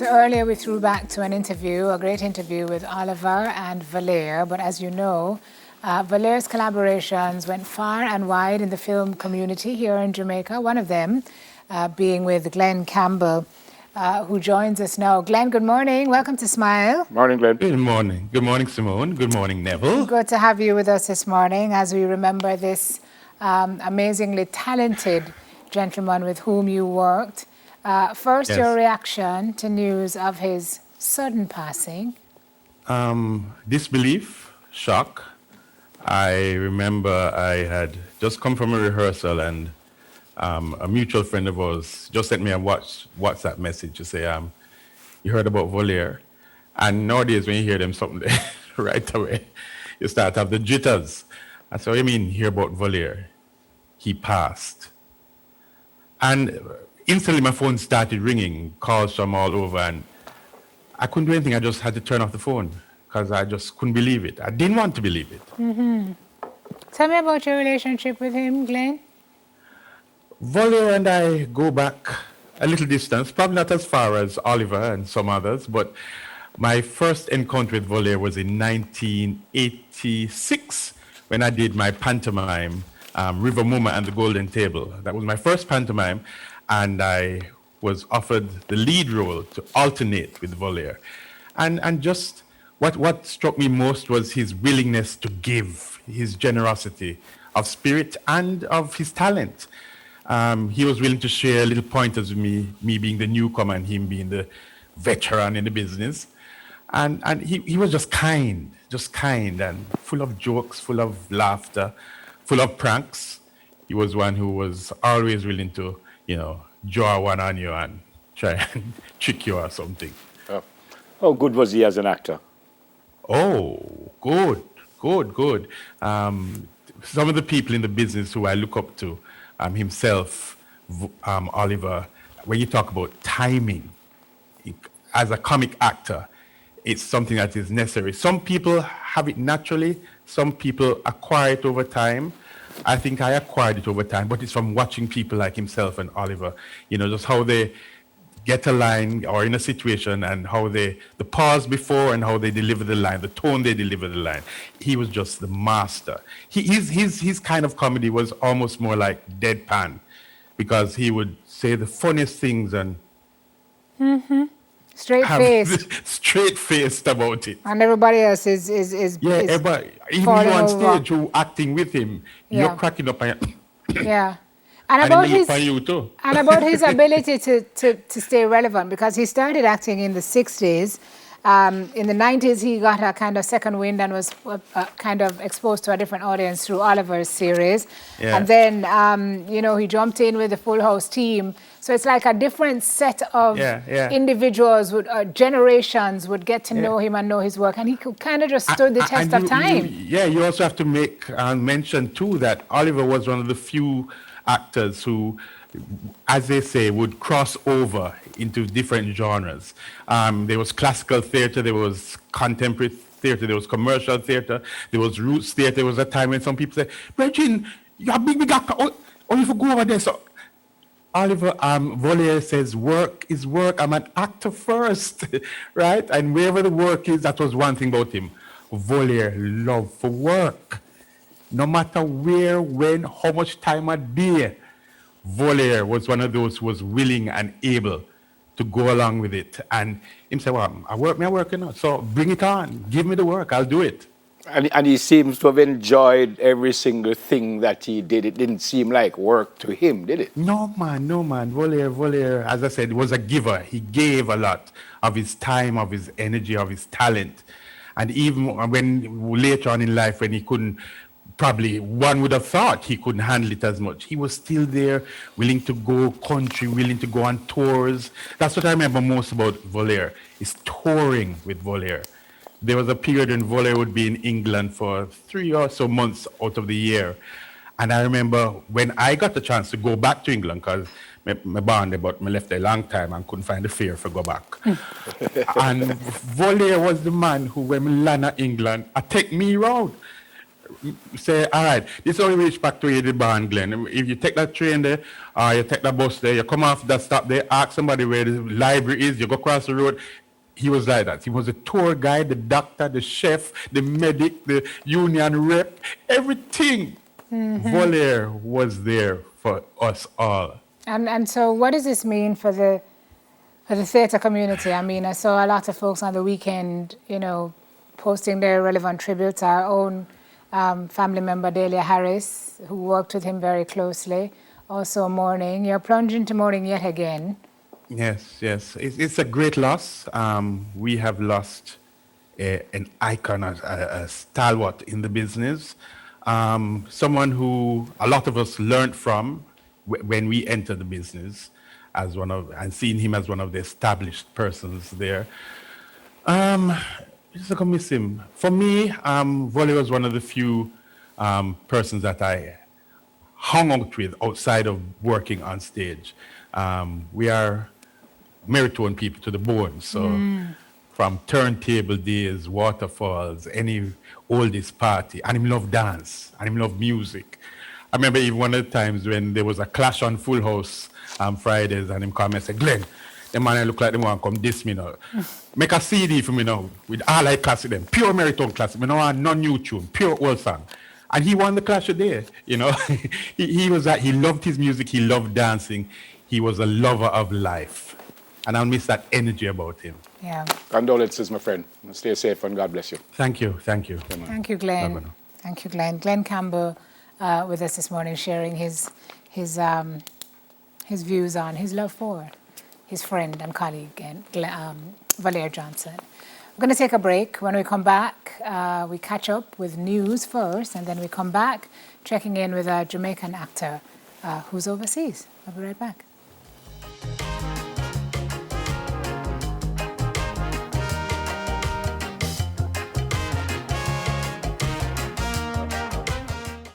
So earlier we threw back to an interview, a great interview with Oliver and Volier, but as you know, Volier's collaborations went far and wide in the film community here in Jamaica, one of them being with Glenn Campbell, who joins us now. Glenn, good morning. Welcome to Smile. Morning, Glenn. Good morning. Good morning, Simone. Good morning, Neville. Good to have you with us this morning as we remember this amazingly talented gentleman with whom you worked. First, your reaction to news of his sudden passing? Disbelief, shock. I remember I had just come from a rehearsal and a mutual friend of ours just sent me a WhatsApp message to say, you heard about Volier? And nowadays when you hear them something right away, you start to have the jitters. I said, what do you mean hear about Volier? He passed. And instantly my phone started ringing, calls from all over, and I couldn't do anything. I just had to turn off the phone because I just couldn't believe it. I didn't want to believe it. Mm-hmm. Tell me about your relationship with him, Glenn. Volier and I go back a little distance, probably not as far as Oliver and some others, but my first encounter with Volier was in 1986 when I did my pantomime, River Muma and the Golden Table. That was my first pantomime, and I was offered the lead role to alternate with Volier. And just what struck me most was his willingness to give, his generosity of spirit and of his talent. He was willing to share little pointers with me being the newcomer and him being the veteran in the business. And he was just kind and full of jokes, full of laughter, full of pranks. He was one who was always willing to, draw one on you and try and trick you or something. Oh. How good was he as an actor? Oh, good. Some of the people in the business who I look up to, himself, Oliver, when you talk about timing, as a comic actor, it's something that is necessary. Some people have it naturally, some people acquire it over time. I think I acquired it over time, but it's from watching people like himself and Oliver, just how they get a line or in a situation and how the pause before and how they deliver the line, the tone they deliver the line. He was just the master. His kind of comedy was almost more like deadpan because he would say the funniest things and straight-faced about it. And everybody else is everybody, even you on stage who acting with him, you're cracking up and yeah. And about his ability to stay relevant, because he started acting in the 60s. In the 90s, he got a kind of second wind and was kind of exposed to a different audience through Oliver's series. Yeah. And then, he jumped in with the Full House team. So it's like a different set of individuals, generations would get to know him and know his work. And he kind of just stood the test of time. You also have to make mention, too, that Oliver was one of the few actors who, as they say, would cross over into different genres. There was classical theater, there was contemporary theater, there was commercial theater, there was roots theater. There was a time when some people said, Regine, you're a big actor, you for go over there. So Oliver, Volier says, work is work. I'm an actor first, right? And wherever the work is, that was one thing about him. Volier loved for work. No matter where, when, how much time a day, Volier was one of those who was willing and able to go along with it. And him say, well, I work, so bring it on. Give me the work, I'll do it. And he seems to have enjoyed every single thing that he did. It didn't seem like work to him, did it? No, man. Volier, as I said, was a giver. He gave a lot of his time, of his energy, of his talent. And even when later on in life, when he couldn't, probably one would have thought he couldn't handle it as much, he was still there, willing to go country, willing to go on tours. That's what I remember most about Volier, is touring with Volier. There was a period when Volier would be in England for 3 or so months out of the year. And I remember when I got the chance to go back to England, because my band, but I left there a long time and couldn't find the fare to go back. And Volier was the man who, when we landed in England, take me around. say, all right, this only reach back to the barn, Glenn. If you take that train there, or you take that bus there, you come off that stop there, ask somebody where the library is, you go across the road. He was like that. He was a tour guide, the doctor, the chef, the medic, the union rep, everything. Volier was there for us all. And so what does this mean for the theatre community? I mean, I saw a lot of folks on the weekend, posting their relevant tributes. Our own family member, Delia Harris, who worked with him very closely, also mourning. You're plunged into mourning yet again. Yes. It's a great loss. We have lost an icon, a stalwart in the business. Someone who a lot of us learned from when we entered the business, and seeing him as one of the established persons there. Just gonna miss him. For me, Volier was one of the few persons that I hung out with outside of working on stage. We are Meritone people to the bone, so from turntable days, waterfalls, any oldies party, and him love dance, and him love music. I remember even one of the times when there was a clash on Full House on Fridays, and him come and say, Glenn, the man I look like the one come diss me now. Make a CD for me now, with all I classic them, pure Meritone classic, me no want no new tune, pure old song. And he won the clash a day, he was that, he loved his music, he loved dancing, he was a lover of life. And I'll miss that energy about him. Yeah. Condolences, my friend. Stay safe and God bless you. Thank you. Thank you, Glenn. Thank you, Glenn. Glenn Campbell with us this morning, sharing his views on his love for his friend and colleague, Volier Johnson. We're going to take a break. When we come back, we catch up with news first, and then we come back checking in with a Jamaican actor who's overseas. We'll be right back.